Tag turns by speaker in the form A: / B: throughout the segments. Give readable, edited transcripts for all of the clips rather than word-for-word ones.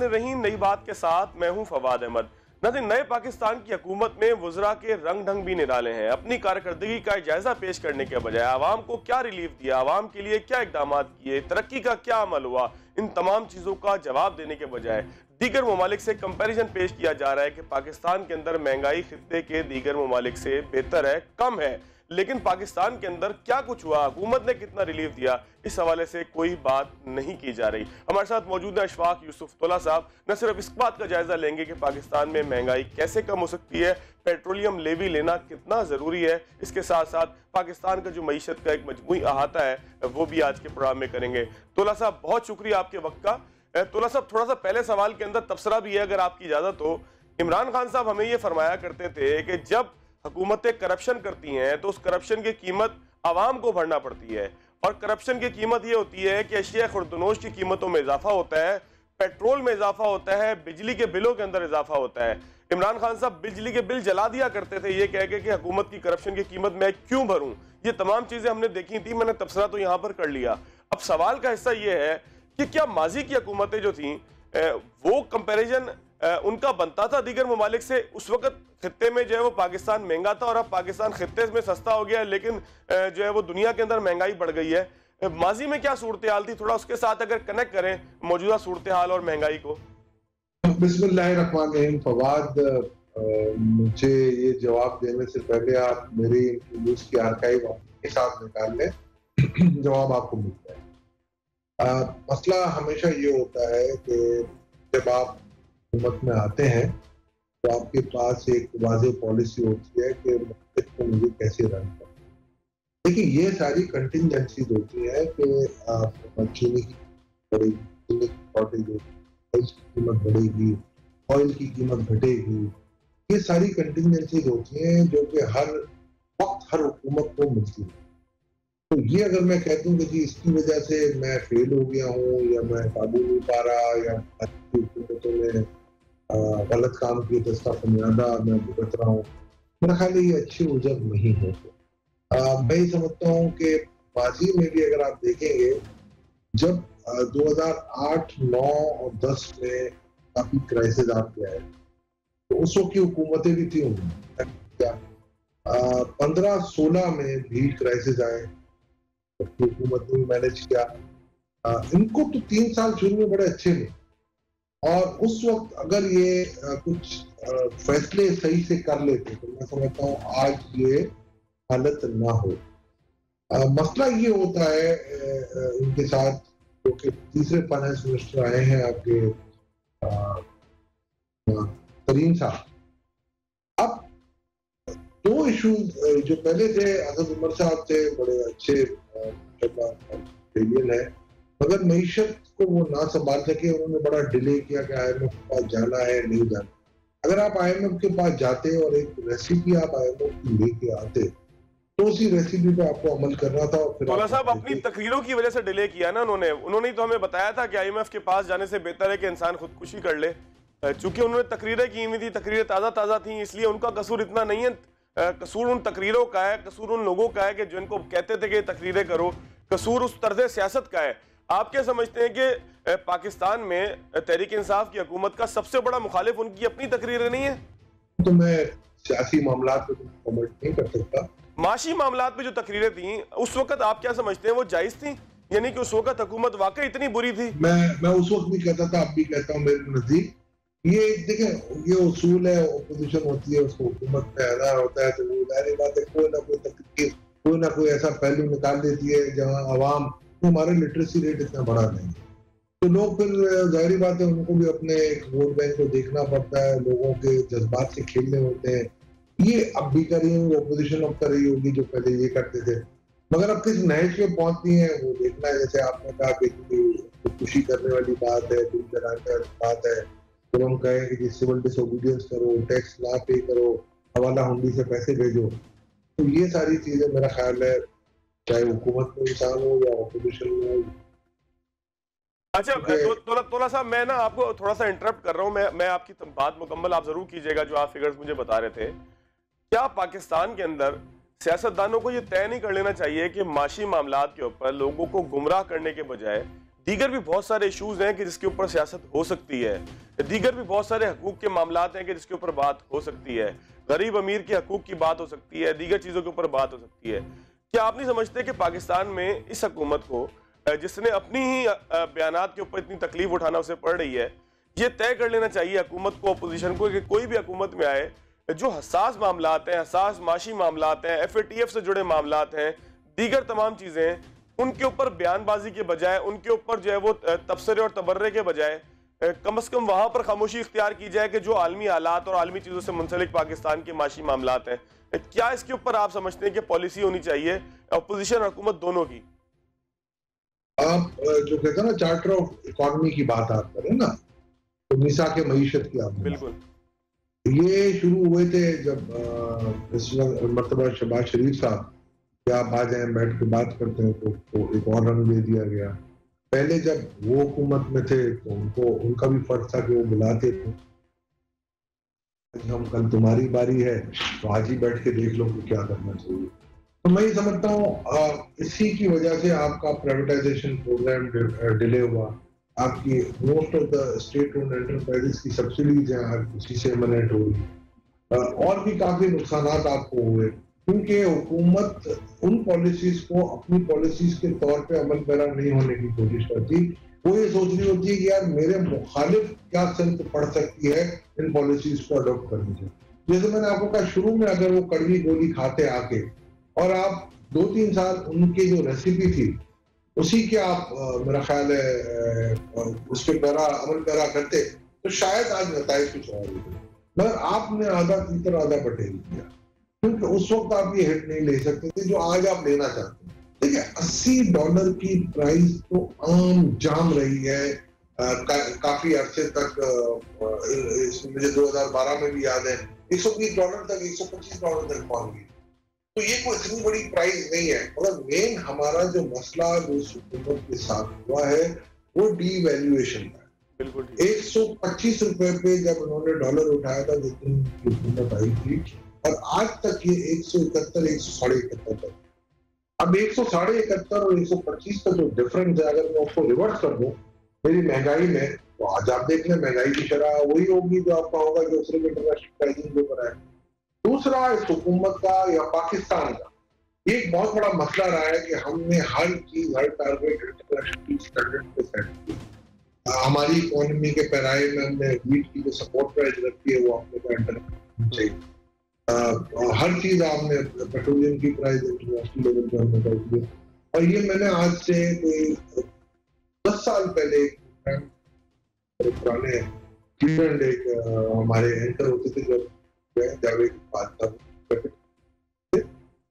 A: बिस्मिल्लाहिर्रहमानिर्रहीम। नई बात के साथ मैं हूं फवाद अहमद। नाज़रीन, नए पाकिस्तान की हुकूमत में वज़रा के रंग ढंग भी निराले हैं। अपनी कारकर्दगी का जायजा पेश करने के बजाय आवाम को क्या रिलीफ दिया, आवाम के लिए क्या इकदाम किए, तरक्की का क्या अमल हुआ, इन तमाम चीज़ों का जवाब देने के बजाय दीगर ममालिक से कंपेरिजन पेश किया जा रहा है कि पाकिस्तान के अंदर महंगाई खित्ते के दीगर ममालिक से बेहतर है, कम है। लेकिन पाकिस्तान के अंदर क्या कुछ हुआ, हुकूमत ने कितना रिलीफ दिया, इस हवाले से कोई बात नहीं की जा रही। हमारे साथ मौजूद है अशफाक यूसुफ तोला साहब। न सिर्फ इस बात का जायजा लेंगे कि पाकिस्तान में महंगाई कैसे कम हो सकती है, पेट्रोलियम लेवी लेना कितना ज़रूरी है, इसके साथ साथ पाकिस्तान का जो मईशत का एक मजमूई अहाता है वो भी आज के प्रोग्राम में करेंगे। तोला साहब, बहुत शुक्रिया आपके वक्त का। तोला साहब, थोड़ा सा पहले सवाल के अंदर तबसरा भी है, अगर आपकी इजाज़त हो। इमरान खान साहब हमें ये फरमाया करते थे कि जब हुकूमतें करप्शन करती हैं तो उस करप्शन की कीमत आवाम को भरना पड़ती है, और करप्शन की कीमत ये होती है कि अशिया खुर्दनोश की कीमतों में इजाफा होता है, पेट्रोल में इजाफा होता है, बिजली के बिलों के अंदर इजाफा होता है। इमरान खान साहब बिजली के बिल जला दिया करते थे ये कह के कि हुकूमत की करप्शन की कीमत मैं क्यों भरूं। ये तमाम चीजें हमने देखी थी, मैंने तबसरा तो यहाँ पर कर लिया। अब सवाल का हिस्सा ये है कि क्या माजी की हुकूमतें जो थी वो कंपेरिजन उनका बनता था दीगर ममालिक से? उस वक्त खित्ते में जो है वो पाकिस्तान महंगा था और अब पाकिस्तान खित्ते में सस्ता हो गया है, लेकिन जो है वो दुनिया के अंदर महंगाई बढ़ गई है। माजी में क्या सूरत हाल थी, थोड़ा उसके साथ अगर कनेक्ट करें मौजूदा सूरत हाल और महंगाई को।
B: बिस्मिल्लाहिर्रहमानिर्रहीम। फवाद, मुझे ये जवाब देने से पहले आप मेरी न्यूज की आर्काइव के साथ निकाल लें, जवाब आपको मिलता है। मसला हमेशा ये होता है कि जब आप हुकूमत में आते हैं तो आपके पास एक वाज़ेह पॉलिसी होती है कि मुल्क को मुझे कैसे रन करना। देखिए, ये सारी कंटिजेंसीज होती है कि चीनी की बढ़ेगी, चीनी की शॉर्टेज होगी, की कीमत बढ़ेगी, ऑयल की कीमत घटेगी। ये सारी कंटिजेंसीज होती हैं जो कि हर वक्त हर हुकूमत को मिलती है। तो ये अगर मैं कहता हूँ कि जी इसकी वजह से मैं फेल हो गया हूँ या मैं काबू नहीं पा रहा या हुकूमतों ने गलत काम किए तो इसका फरियादा मैं भुगत रहा हूँ, मेरा ख्याल ये अच्छी उजर नहीं है। मैं ये समझता हूँ कि माजी में भी अगर आप देखेंगे, जब 2008, 9 और 10 में काफी क्राइसिस आपके आए तो उस वक्त की हुकूमतें भी थी, उन्होंने 15-16 में भी क्राइसिस आए, हुकूमत ने मैनेज किया। इनको तो 3 साल शुरू में बड़े अच्छे नहीं, और उस वक्त अगर ये कुछ फैसले सही से कर लेते तो मैं समझता हूँ आज ये हालत ना हो। मसला ये होता है इनके साथ, क्योंकि तीसरे फाइनेंस मिनिस्टर आए हैं आपके तरीन साहब। अब दो इश्यूज जो पहले थे, असद उमर साहब थे, बड़े अच्छे है, मगर मईशत को वो ना संभाल सके, उन्होंने बड़ा डिले किया कि IMF के पास जाना है, नहीं जाना। अगर आप IMF के पास जाते और एक रेसिपी आप IMF की लेके आते तो उसी रेसिपी पे आपको अमल करना था। और फिर
A: तोला साहब, अपनी तकरीरों की वजह से डिले किया ना उन्होंने ही तो हमें बताया था कि IMF के पास जाने से बेहतर है कि इंसान खुदकुशी कर ले। चूंकि उन्होंने तकरीरें की हुई थी, तकरीरें ताज़ा थी, इसलिए उनका कसूर इतना नहीं है। कसूर उन तकरीरों का है, कसूर उन लोगों का है कि जिनको कहते थे कि तकरीरें करो, कसूर उस तर्ज सियासत का है। आप क्या समझते हैं कि पाकिस्तान में तहरीक इंसाफ की हुकूमत का सबसे बड़ा मुखालिफ उनकी अपनी तकरीरें नहीं है?
B: तो मैं सियासी मामलात पे कमेंट नहीं कर सकता।
A: माशी मामलात पे जो तकरीरें थी उस वक्त आप क्या समझते हैं वो जायज थी? यानी कि उस वक्त हुकूमत वाकई इतनी बुरी थी?
B: मैं उस वक्त भी कहता था, अब भी कहता हूँ, मेरे नजदीक ये देखें, ये उसूल है, ओपोजिशन होती है, उसको हुकूमत में आना होता है, तो वो जाहिर बात है कोई ना कोई तकरीर, कोई ना कोई ऐसा पहलू निकाल देती है जहाँ अवाम, हमारे लिटरेसी रेट इतना बड़ा नहीं, तो लोग फिर जाहिर बात है उनको भी अपने वोट बैंक को देखना पड़ता है, लोगों के जज्बात से खेलने होते हैं। ये अब भी कर रही होंगी, ऑपोजिशन अब कर रही होगी जो पहले ये करते थे, मगर अब किस नहज पे पहुंचती है वो देखना है। जैसे आपने कहा कि खुशी करने वाली बात है, दिल जलाने वाली बात है, तो हम कहें कि सिविल डिसोबीडियंस करो, टैक्स ना पे करो, हवाला हुंडी से पैसे भेजो, तो ये सारी चीजें मेरा ख्याल है चाहे हुकूमत में इंसान हो या ऑपोजिशन में हो।
A: अच्छा तोला साहब, मैं ना आपको थोड़ा सा इंटरप्ट कर रहा हूँ, मैं आपकी बात मुकम्मल आप जरूर कीजिएगा जो आप फिगर्स मुझे बता रहे थे। क्या पाकिस्तान के अंदर सियासतदानों को ये तय नहीं कर लेना चाहिए कि माशी मामलात के ऊपर लोगों को गुमराह करने के बजाय दीगर भी बहुत सारे इश्यूज हैं कि जिसके ऊपर सियासत हो सकती है, दीगर भी बहुत सारे हकूक के मामलात हैं कि जिसके ऊपर बात हो सकती है, गरीब अमीर के हकूक की बात हो सकती है, दीगर चीजों के ऊपर बात हो सकती है। क्या आप नहीं समझते कि पाकिस्तान में इस हुकूमत को, जिसने अपनी ही बयानात के ऊपर इतनी तकलीफ उठाना उसे पड़ रही है, ये तय कर लेना चाहिए हुकूमत को, अपोजिशन को, कि कोई भी हुकूमत में आए जो हसास मामलात हैं, हसास माशी मामलात हैं, FATF से जुड़े मामलात हैं, दीगर तमाम चीजें हैं, उनके ऊपर बयानबाजी के बजाय, उनके ऊपर जो है वो तबसरे और तबर्रे के बजाय कम से कम वहां पर खामोशी इख्तियार की जाए कि जो आलमी हालात और आलमी चीजों से मुंसलिक पाकिस्तान के माशी मामलात हैं। क्या इसके ऊपर आप समझते हैं कि पॉलिसी होनी चाहिए अपोजिशन और हुकूमत दोनों की?
B: आप जो कहते हैं ना चार्टर ऑफ इकोनॉमी की बात आप करें ना, तो मिसा के मईशत की आप
A: बिल्कुल
B: ये शुरू हुए थे जब इस मरतबा शहबाज शरीफ साहब क्या आप आ जाए बैठ के बात करते हैं तो एक और रंग दे दिया गया। पहले जब वो हुकूमत में थे तो उनका भी फर्ज था कि वो बुलाते थे, हम कल तुम्हारी बारी है तो आज ही बैठ के देख लो कि क्या करना चाहिए। तो मैं ये समझता हूँ इसी की वजह से आपका प्राइवेटाइजेशन प्रोग्राम डिले हुआ, आपकी most of the state owned enterprises की सब्सिडीज हैं उसी से एमनेट हो रही, और भी काफी नुकसान आपको हुए, क्योंकि हुकूमत उन पॉलिसीज को अपनी पॉलिसीज के तौर पे अमल पैरा नहीं होने की कोशिश करती। वो ये सोच रही होती है कि यार मेरे मुखालिफ क्या सिमत पड़ सकती है इन पॉलिसीज को अडॉप्ट करने से। जैसे मैंने आपको कहा शुरू में, अगर वो कड़वी गोली खाते आके और आप 2-3 साल उनकी जो रेसिपी थी उसी के आप मेरा ख्याल है उसके अमल पैरा करते तो शायद आज नताइज कुछ और होते, मगर आपने आधा तीतर आधा बटेल किया, क्योंकि उस वक्त आप ये हिट नहीं ले सकते थे जो आज आप लेना चाहते हैं। देखिए $80 की प्राइस तो आम जाम रही है काफी अरसे तक। मुझे 2012 में भी याद है $120 तक, $125 तक पहुंच गई। तो ये कोई इतनी बड़ी प्राइस नहीं है, मगर मेन हमारा जो मसला जो हुकूमत के साथ हुआ है वो डीवैल्यूएशन का।
A: बिल्कुल
B: 125 रुपए पे जब उन्होंने डॉलर उठाया था जिस दिन हुकूमत आई थी, और आज तक ये 171, 171 तक। अब 171 और 125 का जो डिफरेंस है, अगर मैं उसको रिवर्स कर दूं मेरी महंगाई में, तो आज आप देख लें महंगाई की शरह वही होगी जो आपका होगा जो सिर्फ इंटरनेशनल प्राइसिंग के ऊपर है। दूसरा, इस हुकूमत का या पाकिस्तान का एक बहुत बड़ा मसला रहा है कि हमने हर चीज, हर टारगेट इंटरनेशनल स्टैंडर्ड पे सेट की। हमारी इकोनॉमी के पैराए में हमने वीट की जो सपोर्ट प्राइस रखी है वो अपने इंटरनेशनल चाहिए। हर चीज आपने पेट्रोलियम की प्राइस इंटरनेशनल लेवल पे हमने कर दी। और ये मैंने आज से कोई 10 साल पहले पुराने एक हमारे एंकर होते थे जब जावेद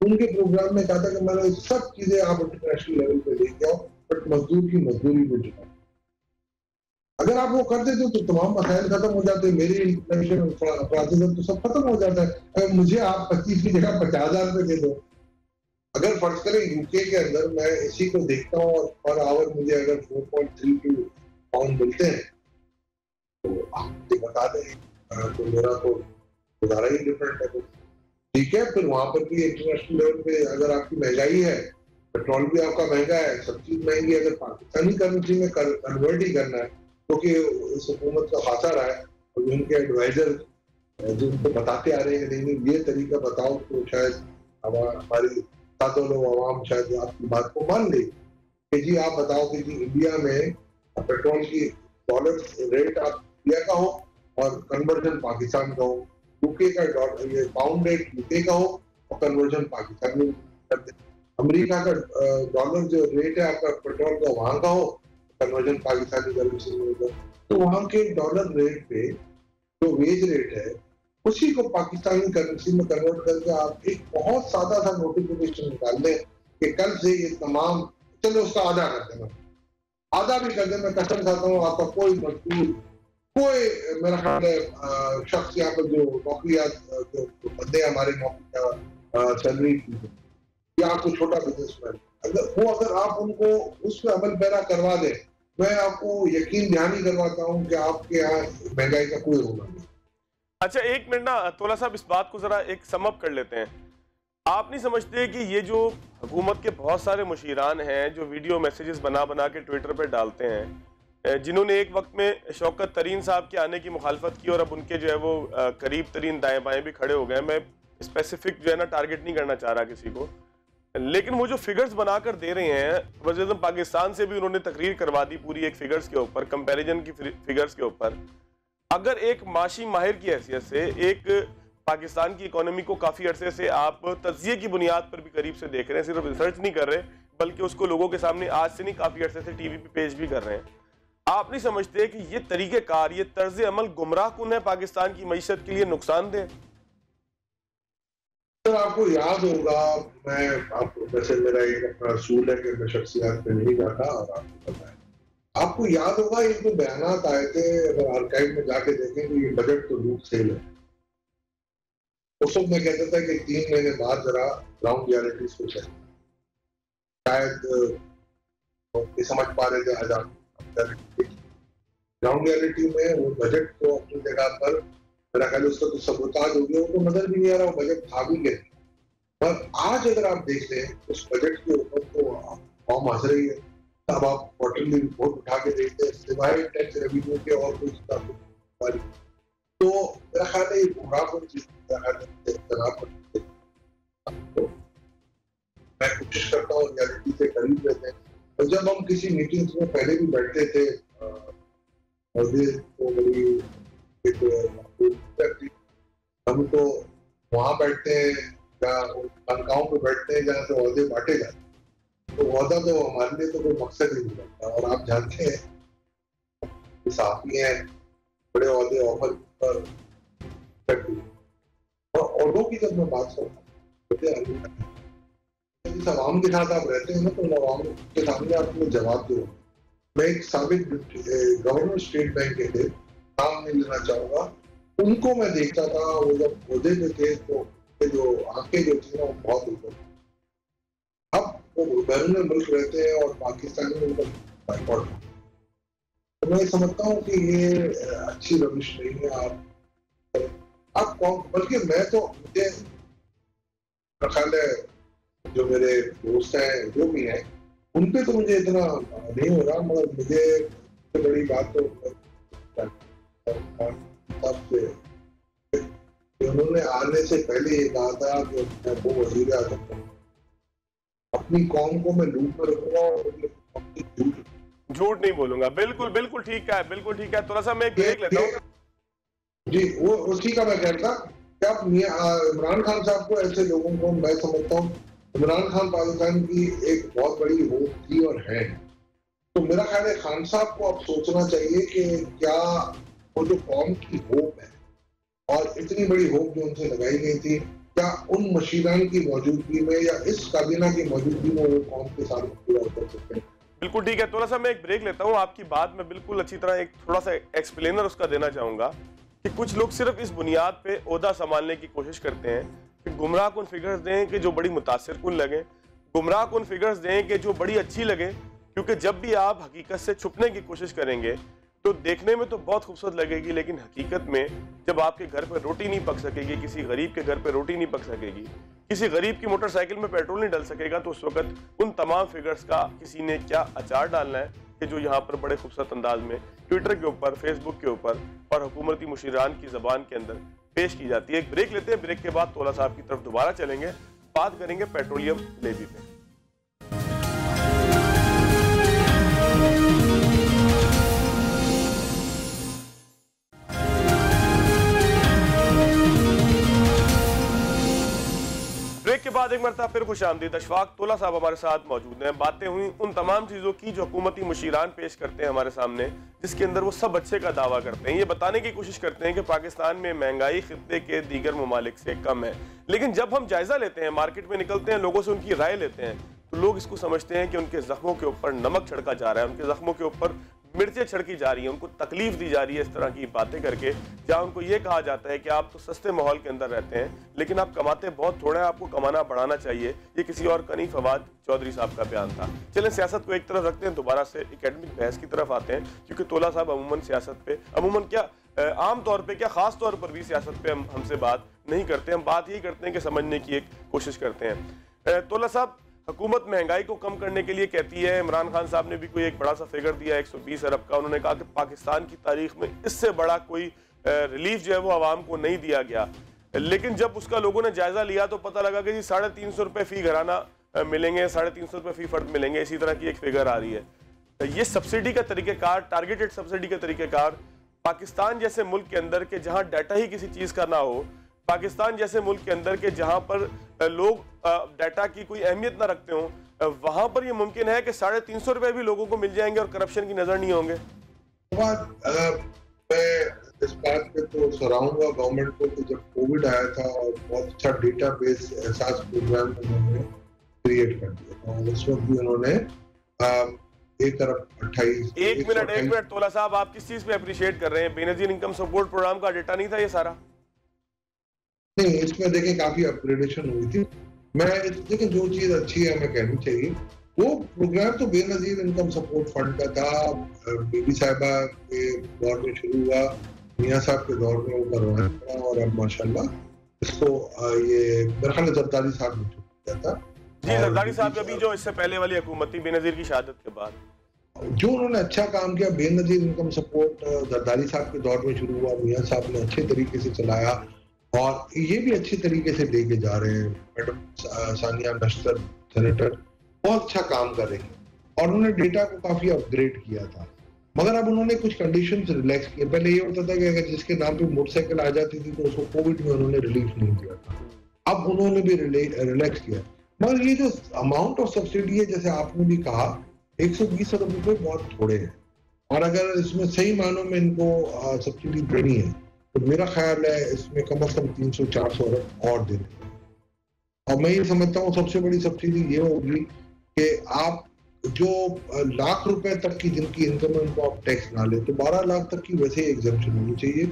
B: उनके प्रोग्राम में कहा था कि मैंने सब चीजें आप इंटरनेशनल लेवल पे लेके आओ, बट मजदूर की मजदूरी को जुटाओ। अगर आप वो कर देते तो तमाम मसाइल खत्म हो जाते, मेरी इंफलेशन अपराधिज्म तो सब खत्म हो जाता है। अगर मुझे आप 25 की जगह 50,000 रुपए दे दो, अगर फर्ज करें यूके के अंदर मैं इसी को देखता हूँ और पर आवर मुझे अगर 4.32 पाउंड मिलते हैं तो आप मुझे बता दें तो मेरा तो गुजारा ही डिफरेंट है। ठीक है, फिर वहां पर भी इंटरनेशनल लेवल पे अगर आपकी महंगाई है, पेट्रोल भी आपका महंगा है, सब चीज महंगी है, अगर पाकिस्तानी करेंसी में कन्वर्ट ही करना है, क्योंकि इस हुकूमत का खाता रहा है और उनके एडवाइजर जो उनको बताते आ रहे हैं कि नहीं ये तरीका बताओ, तो शायद हमारी सातों लोग आवाम शायद आपकी बात को मान ले कि जी आप बताओ कि जी इंडिया में पेट्रोल की डॉलर रेट आप इंडिया का हो और कन्वर्जन पाकिस्तान का हो, यूके का डॉलर ये पाउंड रेट यूके का हो और कन्वर्जन पाकिस्तान में कर दे। अमेरिका का डॉलर जो रेट है आपका पेट्रोल का वहां का हो, कन्वर्जन पाकिस्तानी करेंसी में होगा, तो वहां के डॉलर रेट पे जो वेज रेट है उसी को पाकिस्तानी करेंसी में कन्वर्ट करके आप एक बहुत सादा सा नोटिफिकेशन निकाल दें कि कल से ये तमाम, चलो उसका आधा कर देना, आधा भी कर देना, कसम खाता हूँ आपका कोई मजदूर, कोई मेरा ख्याल है शख्स यहाँ पर जो नौकरी जो बंदे हमारे नौकरी का सैलरी या कोई छोटा बिजनेसमैन, अगर आप उनको उस पर अमल पैरा करवा दें, मैं आपको यकीन ध्यानी करवाता हूँ कि आपके यहाँ महंगाई का कोई होना नहीं।
A: अच्छा, एक मिनट ना तोला साहब, इस बात को जरा एक समअप कर लेते हैं। आप नहीं समझते कि ये जो हुकूमत के बहुत सारे मुशीरान हैं जो वीडियो मैसेजेस बना बना के ट्विटर पे डालते हैं, जिन्होंने एक वक्त में शौकत तरीन साहब के आने की मुखालफत की और अब उनके जो है वो करीब तरीन दाएं बाएं भी खड़े हो गए। मैं स्पेसिफिक जो है ना टारगेट नहीं करना चाह रहा किसी को, लेकिन वो जो फिगर्स बनाकर दे रहे हैं, वज़ीर-ए-आज़म पाकिस्तान से भी उन्होंने तकरीर करवा दी पूरी एक फिगर्स के ऊपर, कंपैरिजन की फिगर्स के ऊपर। अगर एक माशी माहिर की हैसियत से एक पाकिस्तान की इकोनॉमी को काफी अरसे से आप तज्जिए की बुनियाद पर भी करीब से देख रहे हैं, सिर्फ रिसर्च नहीं कर रहे बल्कि उसको लोगों के सामने आज से नहीं काफी अरसे से टीवी पे पेश भी कर रहे हैं। आप नहीं समझते कि ये तरीक़ेकार, ये तर्ज अमल गुमराह कुन है, पाकिस्तान की मईशत के लिए नुकसानदेह?
B: तो आपको याद होगा, मैं आपको वैसे मेरा एक अपना असूल है कि मैं शख्सियत पे नहीं जाता और आपको पता है, आपको याद होगा ये जो बयानात आए थे, अगर आर्काइव में जाके देखें तो ये बजट तो लूट सेल है। उस वक्त मैं कहता था कि 3 महीने बाद जरा ग्राउंड रियलिटीज को चेक, शायद ये समझ पा रहे थे आजाद ग्राउंड रियलिटी में वो बजट को अपनी जगह पर मेरा ख्याल उसका तो सबूताज हो गया, उनको नजर भी नहीं आ रहा वो बजट था भी नहीं। पर आज अगर आप देख लें उस बजट के ऊपर तो कौम हंस रही है। अब आप क्वार्टरली रिपोर्ट उठा के देखते हैं, सिवाय टैक्स रेवेन्यू के और कुछ तो मेरा ख्याल है ये गुमराह को मैं कोशिश करता हूँ रियलिटी से करीब रहते हैं। और जब हम किसी मीटिंग्स में पहले भी बैठते थे, हम तो वहां बैठते हैं या तनख्वाहों पे बैठते हैं जहाँ से ओहदे बांटे जाते हैं, तो ओहदा तो हमारे लिए तो कोई मकसद ही नहीं लगता। और आप जानते हैं साफी हैं, बड़े ओहदे ऑफर पर और ओहदों की जब मैं बात करता हूँ, जिस आवाम के साथ आप रहते हैं ना, तो आवाम के सामने आपको जवाब दो। मैं एक साबिक गवर्नर स्टेट बैंक के थे, नाम नहीं लेना चाहूंगा, उनको मैं देखता था, वो जब पौधे पे थे तो जो आंखें जो थी ना वो बहुत ऊपर। अब वो बैरून मुल्क रहते हैं और पाकिस्तान में उनका बाइकआउट, तो मैं समझता हूँ कि ये अच्छी रविश नहीं है। आप कौन, बल्कि मैं तो मुझे ख्याल है जो मेरे दोस्त हैं जो भी हैं उन पे तो मुझे इतना नहीं हो रहा, मगर मुझे बड़ी बात तो उन्होंने आने से पहले ये कहा था कि मैं वो वज़ीर आज़म अपनी कौम को मैं लूट में रखूंगा और
A: झूठ नहीं बोलूंगा। बिल्कुल बिल्कुल ठीक है, बिल्कुल ठीक है। थोड़ा सा मैं ब्रेक लेता हूँ
B: जी। वो उसी का मैं कहता कि आप इमरान खान साहब को, ऐसे लोगों को मैं समझता हूँ, इमरान खान पाकिस्तान की एक बहुत बड़ी होप थी और है। तो मेरा ख्याल है खान साहब को अब सोचना चाहिए कि क्या वो जो कौम की होप है और इतनी बड़ी होप जो उनसे लगाई गई थी, क्या उन मशीरान की मौजूदगी में या इस काबीना की मौजूदगी में वो कौम के साथ पूरा कर सकते हैं।
A: बिल्कुल ठीक है। थोड़ा सा मैं एक ब्रेक लेता हूँ। आपकी बात में बिल्कुल अच्छी तरह एक थोड़ा सा एक्सप्लेनर उसका देना चाहूंगा कि कुछ लोग सिर्फ इस बुनियाद पे ओहदा संभालने की कोशिश करते हैं कि गुमराह कुन फिगर्स दें कि जो बड़ी मुतासिर कुन लगे, गुमराह कुन फिगर्स दें कि जो बड़ी अच्छी लगे, क्योंकि जब भी आप हकीकत से छुपने की कोशिश करेंगे तो देखने में तो बहुत खूबसूरत लगेगी, लेकिन हकीकत में जब आपके घर पर रोटी नहीं पक सकेगी, किसी गरीब के घर पर रोटी नहीं पक सकेगी, किसी गरीब की मोटरसाइकिल में पेट्रोल नहीं डल सकेगा, तो उस वक्त उन तमाम फिगर्स का किसी ने क्या अचार डालना है कि जो यहाँ पर बड़े खूबसूरत अंदाज में ट्विटर के ऊपर, फेसबुक के ऊपर और हुकूमती मुशीरान की ज़बान के अंदर पेश की जाती है। एक ब्रेक लेते हैं, ब्रेक के बाद तोला साहब की तरफ दोबारा चलेंगे, बात करेंगे पेट्रोलियम लेवी पे। ब्रेक के बाद एक मरतबा फिर खुशामदीद। अशफाक तोला साहब हमारे साथ मौजूद हैं। बातें हुई उन तमाम चीज़ों की जो हुकूमती मुशीरान पेश करते हैं हमारे सामने, जिसके अंदर वो सब अच्छे का दावा करते हैं। ये बताने की कोशिश करते हैं कि पाकिस्तान में महंगाई खित्ते के दीगर ममालिक से कम है, लेकिन जब हम जायजा लेते हैं, मार्केट में निकलते हैं, लोगों से उनकी राय लेते हैं, तो लोग इसको समझते हैं कि उनके जख्मों के ऊपर नमक छिड़का जा रहा है, उनके जख्मों के ऊपर मिर्चें छिड़की जा रही हैं, उनको तकलीफ दी जा रही है इस तरह की बातें करके, जहाँ उनको ये कहा जाता है कि आप तो सस्ते माहौल के अंदर रहते हैं, लेकिन आप कमाते बहुत थोड़ा है, आपको कमाना बढ़ाना चाहिए। ये किसी और का नहीं, फवाद चौधरी साहब का बयान था। चलें सियासत को एक तरफ रखते हैं, दोबारा से एकेडमिक बहस की तरफ आते हैं, क्योंकि तोला साहब अमूमन सियासत पे, अमूमन क्या आम तौर पे क्या खास तौर पर भी सियासत पे हम हमसे बात नहीं करते, हम बात यही करते हैं कि समझने की एक कोशिश करते हैं। तोला साहब, हुकूमत महंगाई को कम करने के लिए कहती है, इमरान खान साहब ने भी कोई एक बड़ा सा फिगर दिया 120 अरब का। उन्होंने कहा कि पाकिस्तान की तारीख में इससे बड़ा कोई रिलीफ जो है वो आवाम को नहीं दिया गया। लेकिन जब उसका लोगों ने जायजा लिया तो पता लगा कि जी 350 रुपये फी घराना मिलेंगे, 350 रुपये फी फर्द मिलेंगे, इसी तरह की एक फिगर आ रही है। ये सब्सिडी का तरीक़ेकार, टारगेटेड सब्सिडी का तरीक़ेकार पाकिस्तान जैसे मुल्क के अंदर के जहां डाटा ही किसी चीज का ना हो, पाकिस्तान जैसे मुल्क के अंदर के जहां पर लोग डाटा की कोई अहमियत ना रखते हो, वहां पर ये मुमकिन है कि 350 रुपए भी लोगों को मिल जाएंगे और करप्शन की नजर नहीं होंगे।
B: मैं इस बात पे तो सराहूंगा गवर्नमेंट को कि जब कोविड आया था और बहुत अच्छा डेटाबेस एहसास प्रोग्राम उन्होंने क्रिएट कर दिया और उस वक्त भी उन्होंने 1 अरब 28।
A: एक मिनट तोला साहब, आप किस चीज पे अप्रिशिएट कर रहे हैं? बेनजीर इनकम सपोर्ट प्रोग्राम का डेटा नहीं था ये सारा?
B: नहीं, इसमें देखें काफी अपग्रेडेशन हुई थी। मैं देखिए जो चीज अच्छी है हमें कहनी चाहिए, वो प्रोग्राम तो बेनजीर इनकम सपोर्ट फंड का था, बीबी साहिबा के दौर में शुरू हुआ, मियां साहब के दौर में वो करवाया था और अब माशाल्लाह इसको ये मेरे ख्याल जरदारी साहब ने शुरू किया था।
A: जी, जरदारी साहब अभी जो इससे पहले वाली हुकूमत थी बेनजीर की शहादत के बाद,
B: जो उन्होंने अच्छा काम किया, बेनजीर इनकम सपोर्ट जरदारी साहब के दौर में शुरू हुआ, मियां साहब ने अच्छे तरीके से चलाया और ये भी अच्छी तरीके से लेके जा रहे हैं। मैडम सानिया नशतर सेनेटर बहुत अच्छा काम कर रही है और उन्होंने डेटा को काफी अपग्रेड किया था, मगर अब उन्होंने कुछ कंडीशंस रिलैक्स किए। पहले ये होता था कि अगर जिसके नाम पे मोटरसाइकिल आ जाती थी तो उसको कोविड में उन्होंने रिलीफ नहीं दिया था, अब उन्होंने भी रिलैक्स किया। मगर ये जो अमाउंट ऑफ सब्सिडी है, जैसे आपने भी कहा, 120 अरब रुपए बहुत थोड़े हैं और अगर इसमें सही मानों में इनको सब्सिडी देनी है तो मेरा ख्याल है इसमें कम से कम 300-400 अरब और देने। और मैं ये समझता हूँ सबसे बड़ी सब्सिडी ये होगी कि आप जो लाख रुपए तक की जिनकी इनकम है उनको आप टैक्स ना ले, तो 12 लाख तक की वैसे ही एग्जम्पशन होनी चाहिए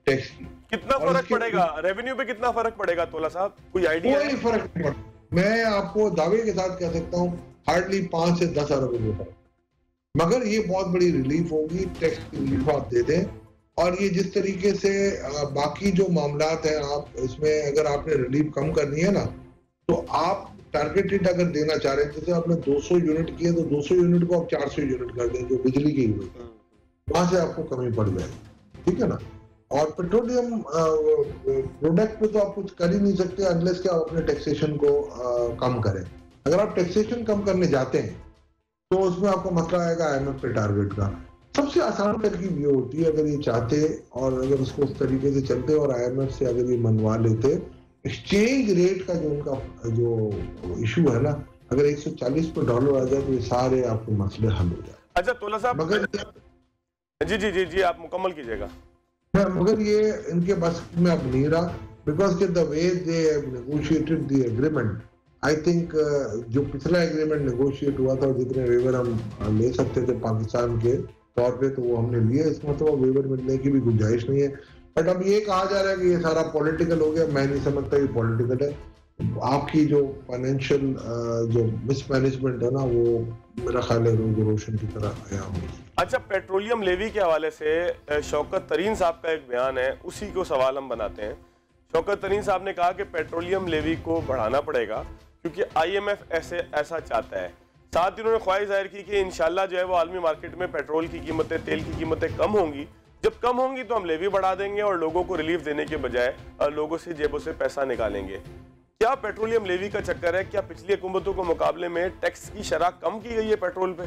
B: टैक्स की।
A: कितना फर्क पड़ेगा रेवेन्यू पे, कितना फर्क पड़ेगा तोला साहब, कोई आइडिया?
B: कोई फर्क नहीं पड़ता, मैं आपको दावे के साथ कह सकता हूँ हार्डली 5 से 10 अरब रुपए फर्क, मगर ये बहुत बड़ी रिलीफ होगी, टैक्स की रिलीफ आप दे दें। और ये जिस तरीके से बाकी जो मामलात हैं, आप इसमें अगर आपने रिलीफ कम करनी है ना तो आप टारगेटेड अगर देना चाह रहे हैं, जैसे आपने 200 यूनिट किए तो 200 यूनिट को आप 400 यूनिट कर दें जो बिजली की यूनिट है, वहां से आपको कमी पड़ जाएगी, ठीक है ना। और पेट्रोलियम प्रोडक्ट पे तो आप कुछ कर ही नहीं सकते अनलेस कि आप अपने टैक्सेशन को कम करें। अगर आप टैक्सेशन कम करने जाते हैं तो उसमें आपको मसला आएगा IMF के टारगेट का। सबसे आसान तरकीब ये होती है, अगर ये चाहते और अगर उसको उस तरीके से चलते और IMF से अगर ये मनवा लेते, एक्सचेंज रेट का जो उनका जो इशू है ना, अगर 140 पे डॉलर आ जाए तो ये सारे आपके मसले हल हो जाए।
A: अच्छा तोला साहब,
B: मगर
A: जी आप मुकम्मल कीजिएगा।
B: मगर ये इनके बस में अब नहीं रहा, because the way they negotiated the agreement, I think जो पिछला एग्रीमेंट नेगोशिएट हुआ था और जितने वेवर हम ले सकते थे पाकिस्तान के तौर पे तो वो हमने लिए, इसमें तो वेवर मिलने की भी गुंजाइश नहीं है। बट अब ये कहा जा रहा है कि ये सारा पॉलिटिकल हो गया, मैं नहीं समझता ये पॉलिटिकल है। आपकी जो फाइनेंशियल जो मिसमैनेजमेंट है ना, वो मेरा ख्याल है रोज रोशन की तरह आया हो।
A: अच्छा, पेट्रोलियम लेवी के हवाले से शौकत तरीन साहब का एक बयान है, उसी को सवाल हम बनाते हैं। शौकत तरीन साहब ने कहा कि पेट्रोलियम लेवी को बढ़ाना पड़ेगा क्योंकि IMF ऐसा चाहता है। साथ ही उन्होंने ख्वाहिश जाहिर की कि इंशाल्लाह जो है वो आलमी मार्केट में पेट्रोल की कीमतें, तेल की कीमतें कम होंगी। जब कम होंगी तो हम लेवी बढ़ा देंगे और लोगों को रिलीफ देने के बजाय लोगों से जेबों से पैसा निकालेंगे। क्या पेट्रोलियम लेवी का चक्कर है? क्या पिछली हुकूमतों के मुकाबले में टैक्स की शरह कम की गई है पेट्रोल पे?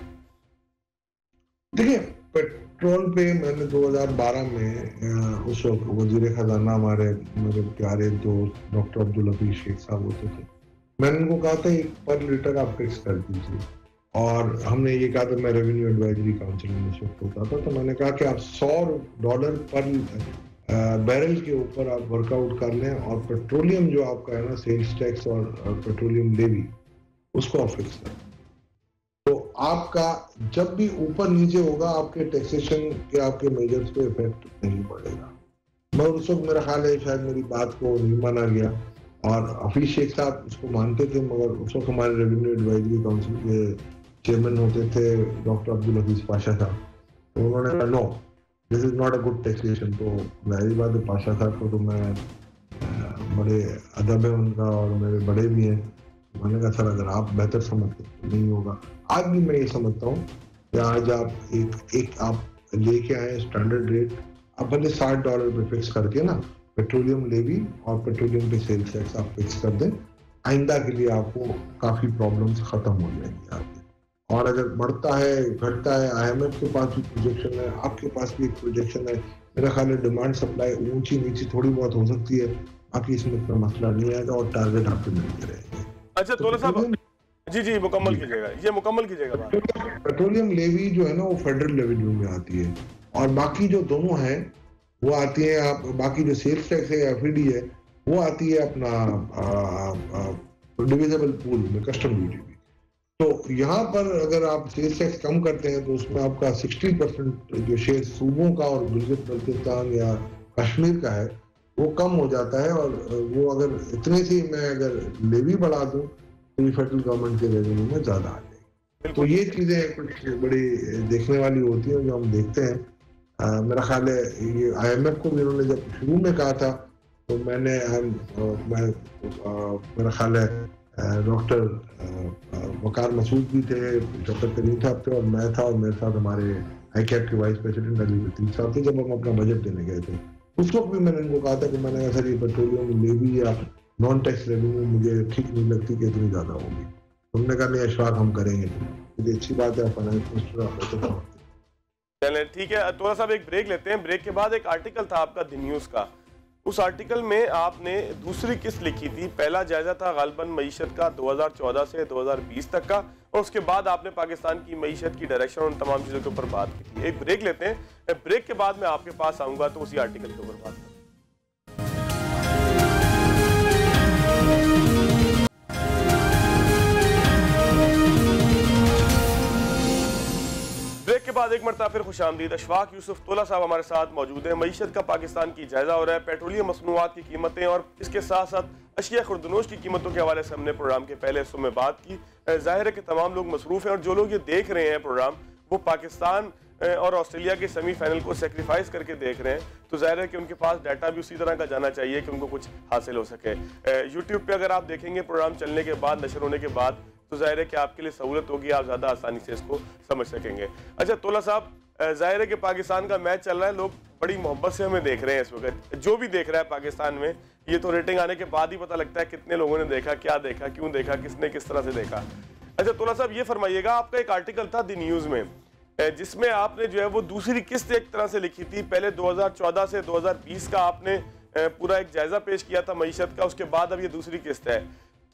B: देखिए, पेट्रोल पे मैंने 2012 में उस वक्त वजीर खजाना हमारे मेरे प्यारे दोस्त डॉक्टर अब्दुल हफीज शेख साहब होते थे, मैंने उनको कहा था 1 पर लीटर आप फिक्स कर दीजिए। और हमने ये कहा था, मैं रेवेन्यू एडवाइजरी काउंसिल में उस वक्त होता था, तो मैंने कहा कि आप $100 पर बैरल के ऊपर आप वर्कआउट कर लें और पेट्रोलियम जो आपका है ना सेल्स टैक्स और पेट्रोलियम लेवी उसको आप फिक्स करें, तो आपका जब भी ऊपर नीचे होगा आपके टैक्सेशन के आपके मेजर्स पे इफेक्ट नहीं पड़ेगा। मगर उस वक्त मेरा ख्याल है शायद मेरी बात को नहीं माना गया और हफीज शेख साहब उसको मानते थे, मगर उस वक्त हमारे रेवेन्यू एडवाइजरी काउंसिल के चेयरमैन होते थे डॉक्टर अब्दुल हफीज पाशा साहब, तो उन्होंने कहा no, this is not a good taxation. तो जाहिर बात है पाशा साहब को तो मैं बड़े अदब है उनका और मेरे बड़े भी हैं, मैंने कहा सर अगर आप बेहतर समझते तो नहीं होगा। आज भी मैं ये समझता हूँ कि आज आप एक आप लेके आए स्टैंडर्ड रेट, आप भले $60 पे फिक्स करके ना पेट्रोलियम लेवी और पेट्रोलियम पे सेल्स टैक्स आप फिक्स कर दें, आइंदा के लिए आपको काफी प्रॉब्लम्स खत्म हो जाएंगी आपकी। और अगर बढ़ता है घटता है, IMF के पास भी प्रोजेक्शन है, आपके पास भी एक प्रोजेक्शन है, मेरा ख्याल है डिमांड सप्लाई ऊंची नीची थोड़ी बहुत हो सकती है, बाकी इसमें इतना मसला नहीं आएगा और टारगेट आपके मिलते रहेंगे।
A: अच्छा तोला साहब, जी मुकम्मल कीजिएगा, ये मुकम्मल कीजिएगा बात।
B: पेट्रोलियम लेवी जो है ना वो फेडरल रेवेन्यू में आती है, और बाकी जो दोनों हैं वो आती है, आप बाकी जो सेल्स टैक्स है, FED है, वो आती है अपना डिविजिबल पूल में, कस्टम ड्यूटी में। तो यहाँ पर अगर आप सेल्स टैक्स कम करते हैं तो उसमें आपका 60% जो शेयर सूबों का और गिलगित बल्तिस्तान या कश्मीर का है वो कम हो जाता है, और वो अगर इतने से मैं अगर लेवी बढ़ा दूं तो ये फेडरल गवर्नमेंट के रेवेन्यू में ज्यादा आ जाएगी। तो ये चीजें कुछ बड़ी देखने वाली होती हैं जो हम देखते हैं। मेरा ख्याल है ये IMF को भी इन्होंने जब शुरू में कहा था तो मेरा ख्याल है डॉक्टर वकार मसूद भी थे, डॉक्टर करीम साहब थे और मैं था, और मेरे साथ हमारे ICAP के वाइस प्रेसिडेंट अली लतीफ साहब थे। जब हम अपना बजट देने गए थे उस वक्त भी मैंने इनको कहा था कि मैंने सर ये पेट्रोलियम लेवी या नॉन टैक्स रेवेन्यू मुझे ठीक नहीं लगती कि इतनी ज्यादा होगी। तुमने कहा नहीं अशफाक हम करेंगे, तो अच्छी बात है, फाइनेंस मिनिस्टर।
A: चलें ठीक है तोला साहब, एक ब्रेक लेते हैं। ब्रेक के बाद एक आर्टिकल था आपका द न्यूज़ का, उस आर्टिकल में आपने दूसरी किस्त लिखी थी। पहला जायजा था गालबन मईशत का 2014 से 2020 तक का, और उसके बाद आपने पाकिस्तान की मईशत की डायरेक्शन और उन तमाम चीज़ों के ऊपर बात की थी। एक ब्रेक लेते हैं, ब्रेक के बाद मैं आपके पास आऊँगा तो उसी आर्टिकल के ऊपर बात करूँगा। ब्रेक के बाद एक मरतबा फिर खुशामदीद। अशफाक यूसुफ तोला साहब हमारे साथ मौजूद हैं। मईशत का पाकिस्तान की जायजा हो रहा है, पेट्रोलियम मसनूआत की कीमतें और इसके साथ साथ अशिया खुर्दनोश की कीमतों के हवाले से हमने प्रोग्राम के पहले हिस्सों में बात की। जाहिर है कि तमाम लोग मसरूफ़ हैं, और जो लोग ये देख रहे हैं प्रोग्राम वो पाकिस्तान और ऑस्ट्रेलिया के सेमीफाइनल को सेक्रीफाइस करके देख रहे हैं, तो जाहिर है कि उनके पास डाटा भी उसी तरह का जाना चाहिए कि उनको कुछ हासिल हो सके। यूट्यूब पे अगर आप देखेंगे प्रोग्राम चलने के बाद, नशर होने के बाद, तो जाहिर है कि आपके लिए सहूलत होगी, आप ज़्यादा आसानी से इसको समझ सकेंगे। अच्छा तोला साहब, जाहिर है कि पाकिस्तान का मैच चल रहा है, लोग बड़ी मोहब्बत से हमें देख रहे हैं इस वक्त। जो भी देख रहा है पाकिस्तान में, ये तो रेटिंग आने के बाद ही पता लगता है कितने लोगों ने देखा, क्या देखा, क्यों देखा, किसने किस तरह से देखा। अच्छा तोला साहब, ये फरमाइएगा, आपका एक आर्टिकल था द न्यूज़ में जिसमें आपने जो है वो दूसरी किस्त एक तरह से लिखी थी। पहले 2014 से 2020 का आपने पूरा एक जायजा पेश किया था मईशत का, उसके बाद अब ये दूसरी किस्त है।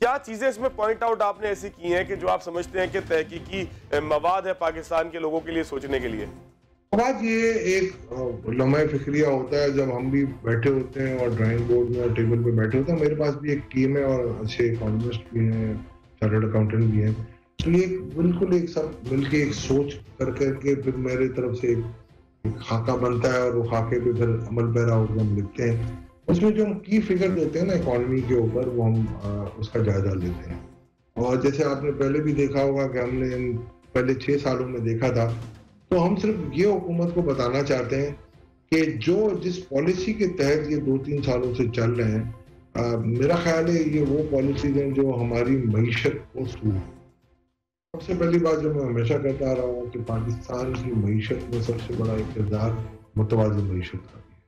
A: क्या चीजें इसमें पॉइंट आउट आपने ऐसी की हैं कि जो आप समझते हैं कि तहकीकी मवाद है पाकिस्तान के लोगों के लिए सोचने के लिए?
B: आज ये एक लम्हा फिक्रिया होता है जब हम भी बैठे होते हैं और ड्राइंग बोर्ड में और टेबल पे बैठे होते हैं। मेरे पास भी एक टीम है और अच्छे इकोनॉमिस्ट भी हैं, चार्टर्ड अकाउंटेंट भी हैं, इसलिए बिल्कुल एक सब मिलके एक सोच कर करके फिर मेरे तरफ से एक खाका बनता है और वो खाके पे फिर अमल पैरा होकर हम लिखते हैं। उसमें जो हम की फिगर होते हैं ना इकोनॉमी के ऊपर, वो हम उसका जायजा लेते हैं। और जैसे आपने पहले भी देखा होगा कि हमने पहले 6 सालों में देखा था, तो हम सिर्फ ये हुकूमत को बताना चाहते हैं कि जिस पॉलिसी के तहत ये 2-3 सालों से चल रहे हैं, मेरा ख्याल है ये वो पॉलिसीज हैं जो हमारी मईशत को सूट। सबसे पहली बात जो मैं हमेशा कहता आ रहा हूँ कि पाकिस्तान की मईशत में सबसे बड़ा एक किरदार मुतवाज़िन मईशत का भी है।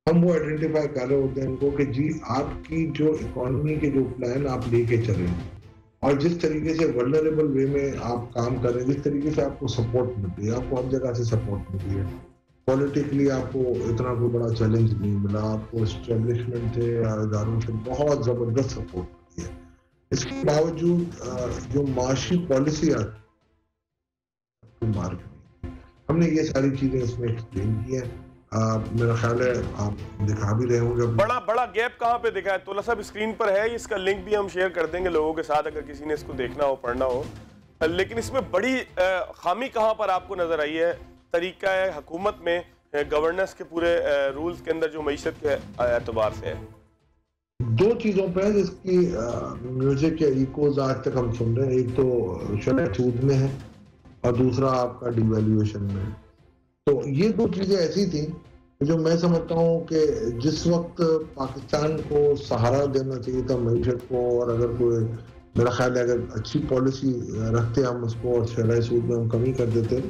B: हम वो आइडेंटिफाई कर रहे होते हैं इनको कि जी आपकी जो इकोनॉमी के जो प्लान आप लेके चलें और जिस तरीके से वल्नरेबल वे में आप काम करें, जिस तरीके से आपको सपोर्ट मिलती है, आपको हर जगह से सपोर्ट मिलती है। पॉलिटिकली आपको इतना कोई बड़ा चैलेंज नहीं मिला, आपको एस्टेब्लिशमेंट से या इदारों से बहुत ज़बरदस्त सपोर्ट मिलती है। इसके बावजूद जो माशी पॉलिसी मार्ग में हमने ये सारी चीजें इसमें एक्सप्लेन की है। मेरा ख्याल है आप दिखा भी रहे होंगे।
A: बड़ा गैप कहाँ पे दिखा है तोला साहब? स्क्रीन पर है, इसका लिंक भी हम शेयर कर देंगे लोगों के साथ अगर किसी ने इसको देखना हो, पढ़ना हो। लेकिन इसमें बड़ी खामी कहाँ पर आपको नजर आई है तरीका है हुकूमत में, गवर्नेंस के पूरे रूल्स के अंदर जो मईशत के एतबार से है?
B: 2 चीजों पे जिसकी म्यूजिक के इकोज आज तक हम सुन रहे हैं। एक तो शरह सूद में है और दूसरा आपका डिवैल्यूएशन में। तो ये दो चीजें ऐसी थी जो मैं समझता हूँ कि जिस वक्त पाकिस्तान को सहारा देना चाहिए था मईशत को, और अगर कोई, मेरा ख्याल है अगर अच्छी पॉलिसी रखते हम उसको और शरह सूद में हम कमी कर देते।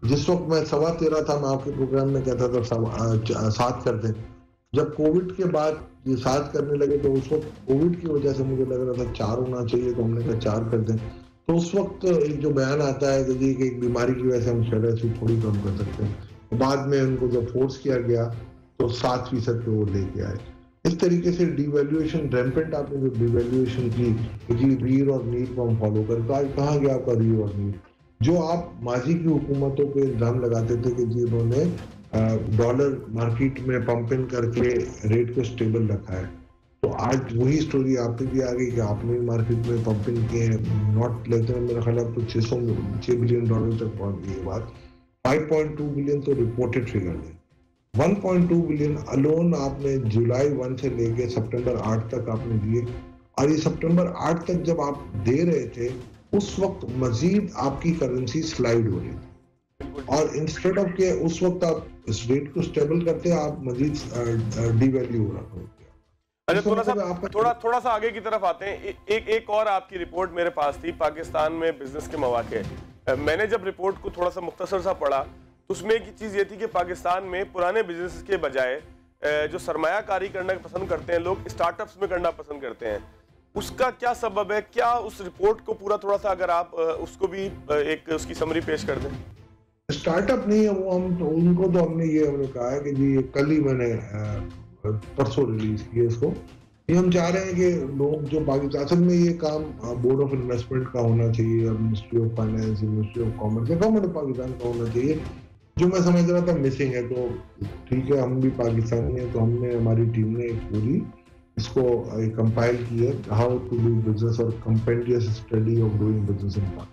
B: जिस वक्त मैं 13.25 था, मैं आपके प्रोग्राम में कहता था 7 कर दें। जब कोविड के बाद ये 7 करने लगे तो उस वक्त कोविड की वजह से मुझे लग रहा था 4 होना चाहिए, तो हमने कहा 4 कर दें। तो उस वक्त एक जो बयान आता है कि जी कि एक बीमारी की वजह से हम शरह सूद थोड़ी कम कर सकते हैं, बाद में उनको जब फोर्स किया गया तो 7% पे वो लेके आए। इस तरीके से डिवैल्यूएशन रैम्पेंट, आपने जो डिवैल्यूएशन की जी रीर और नीर को हम फॉलो कर, आज कहाँ गया आपका रीर और नीर? जो आप माजी की हुकूमतों पे इल्जाम लगाते थे कि जी उन्होंने डॉलर मार्केट में पंप इन करके रेट को स्टेबल रखा है, तो आज वही स्टोरी आप पे भी आ गई कि आपने मार्केट में पंप इन किए हैं। नॉट लेस देन मेरा ख्याल तो $6 बिलियन तक पहुंच गई बात। 5.2 बिलियन तो रिपोर्टेड फिगर है। 1.2 बिलियन अलोन आपने जुलाई 1 से लेके सितंबर 8 तक आपने दिए, और ये सितंबर 8 तक जब आप दे रहे थे उस वक्त मजीद आपकी करेंसी स्लाइड हो रही थी, और इंस्टेड ऑफ के उस वक्त आप इस रेट को स्टेबल करते आप मजीद डिवैल्यू हो रहा था।
A: अच्छा, थोड़ा सा आगे की तरफ आते हैं। एक और आपकी रिपोर्ट मेरे पास थी, पाकिस्तान में बिजनेस के मौके। मैंने जब रिपोर्ट को थोड़ा सा मुख्तसर सा पढ़ा तो उसमें एक चीज़ ये थी कि पाकिस्तान में पुराने बिजनेस के बजाय जो सरमायाकारी करना पसंद करते हैं लोग, स्टार्टअप्स में करना पसंद करते हैं। उसका क्या सबब है? क्या उस रिपोर्ट को पूरा थोड़ा सा अगर आप उसको भी एक उसकी समरी पेश कर दें।
B: स्टार्टअप नहीं है वो, हम तो उनको तो हमने कहा है कि जी कल ही मैंने परसों रिलीज किया इसको। ये हम चाह रहे हैं कि लोग जो पाकिस्तान, असल में ये काम बोर्ड ऑफ इन्वेस्टमेंट का होना चाहिए, ministry of finance, ministry of commerce, government of Pakistan का होना चाहिए, जो मैं समझ रहा था मिसिंग है। तो ठीक है, हम भी पाकिस्तानी हैं, तो हमने, हमारी टीम ने एक पूरी इसको कंपाइल की है, हाउ टू डू बिजनेस और compendious study of doing business in Pakistan.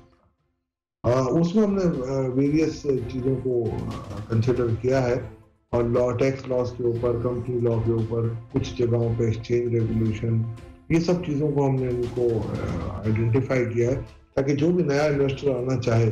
B: उसमें हमने वेरियस चीज़ों को कंसिडर किया है, और लॉ, टैक्स लॉस के ऊपर, कंपनी लॉ के ऊपर, कुछ जगहों पे एक्सचेंज रेगुलेशन, ये सब चीज़ों को हमने इनको आइडेंटिफाई किया है ताकि जो भी नया इन्वेस्टर आना चाहे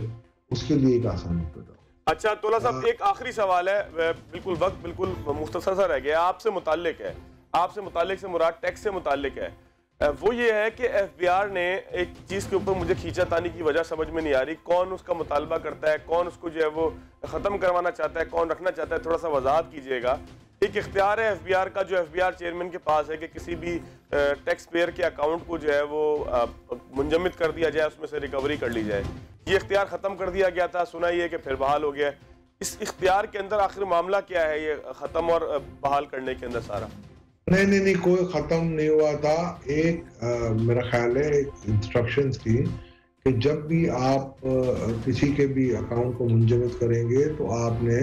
B: उसके लिए एक आसानी पैदा हो।
A: अच्छा तोला साहब, एक आखिरी सवाल है, बिल्कुल वक्त बिल्कुल मुख्तसर सा रह गया, आपसे मुताल्लिक है, आपसे मुताल्लिक से मुराद टैक्स से मुताल्लिक है। वो ये है कि एफबीआर ने एक चीज़ के ऊपर मुझे खींचातानी की वजह समझ में नहीं आ रही, कौन उसका मुतालबा करता है, कौन उसको जो है वो ख़त्म करवाना चाहता है, कौन रखना चाहता है, थोड़ा सा वजाहत कीजिएगा। एक इख्तियार है एफबीआर का, जो एफबीआर चेयरमैन के पास है, कि किसी भी टैक्स पेयर के अकाउंट को जो है वो मुंजमद कर दिया जाए, उसमें से रिकवरी कर ली जाए। ये इख्तियार ख़त्म कर दिया गया था, सुना ही है कि फिर बहाल हो गया। इस इख्तियार के अंदर आखिर मामला क्या है, ये ख़त्म और बहाल करने के अंदर सारा?
B: नहीं, कोई खत्म नहीं हुआ था। एक मेरा ख्याल है एक इंस्ट्रक्शंस थी कि जब भी आप किसी के भी अकाउंट को मुंजमद करेंगे तो आपने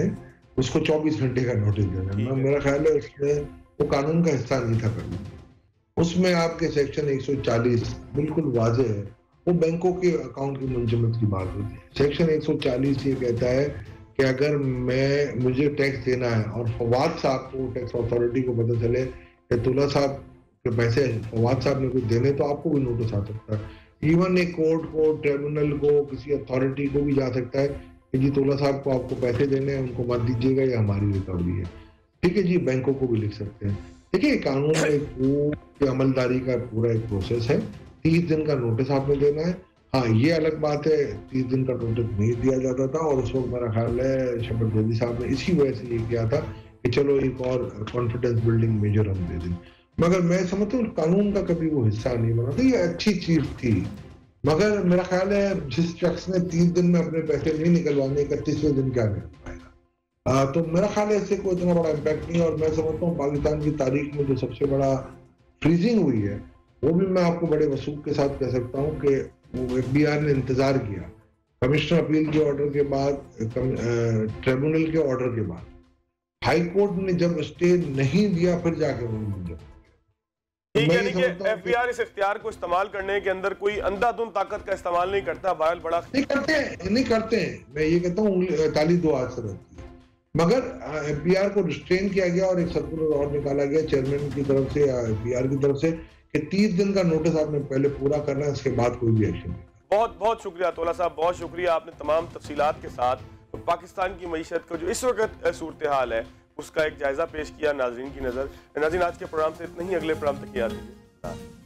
B: उसको 24 घंटे का नोटिस देना। मेरा ख्याल है उसमें वो कानून का हिस्सा नहीं था करना। उसमें आपके सेक्शन 140 बिल्कुल वाज़ेह है, वो बैंकों के अकाउंट की मुंजमद की बात होती है। सेक्शन 140 ये कहता है कि अगर मुझे टैक्स देना है और फवाद साहब को, टैक्स अथॉरिटी को पता चले कि तुला साहब के पैसे फवाद साहब ने कुछ देने, तो आपको भी नोटिस आ सकता है। इवन एक कोर्ट को, ट्रिब्यूनल को, किसी अथॉरिटी को भी जा सकता है कि जी तुला साहब को आपको पैसे देने हैं, उनको मत दीजिएगा, ये हमारी रिकवरी है। ठीक है जी, बैंकों को भी लिख सकते हैं। देखिए कानून में पूरी अमलदारी का पूरा एक प्रोसेस है। 30 दिन का नोटिस आपने देना है। हाँ, ये अलग बात है 30 दिन का नोटिस नहीं दिया जाता था, और उस वक्त मेरा ख्याल है शफकत जैदी साहब ने इसी वजह से ये किया था कि चलो एक और कॉन्फिडेंस बिल्डिंग मेजर हम दे दें। मगर मैं समझता हूँ कानून का कभी वो हिस्सा नहीं बना था, ये अच्छी चीज थी। मगर मेरा ख्याल है जिस शख्स ने 30 दिन में अपने पैसे नहीं निकलवाने, 31वें दिन क्या कर पाएगा। तो मेरा ख्याल है इससे कोई इतना बड़ा इम्पैक्ट नहीं। और मैं समझता हूँ पाकिस्तान की तारीख में जो सबसे बड़ा फ्रीजिंग हुई है, वो भी मैं आपको बड़े वसूख के साथ कह सकता हूँ कि वो एफबीआर ने इंतजार किया कमिश्नर अपील के ऑर्डर के बाद, ट्रिब्यूनल के ऑर्डर के बाद, हाई कोर्ट ने जब स्टे नहीं दिया फिर जाके उन्होंने
A: ठीक है। देखिए एफबीआर इस इख्तियार को इस्तेमाल करने के अंदर कोई अंधाधुंध ताकत का इस्तेमाल नहीं करता, बहरहाल बड़ा
B: नहीं करते हैं। मैं ये कहता हूँ ताली दो हाथ से रहती है। मगर एफबीआर को रिस्ट्रेन किया गया और एक सर्कुलर और निकाला गया चेयरमैन की तरफ से या एफबीआर की तरफ से कि 30 दिन का नोटिस आपने पहले पूरा करना है, इसके बाद कोई भी एक्शन नहीं।
A: बहुत बहुत शुक्रिया तोला साहब, बहुत शुक्रिया, आपने तमाम तफसीलात के साथ पाकिस्तान की मईशत को जो इस वक्त सूरत हाल है उसका एक जायजा पेश किया नाजरीन की नजर। नाज़रीन, आज के प्रोग्राम से इतना ही, अगले प्रोग्राम तक याद दीजिए।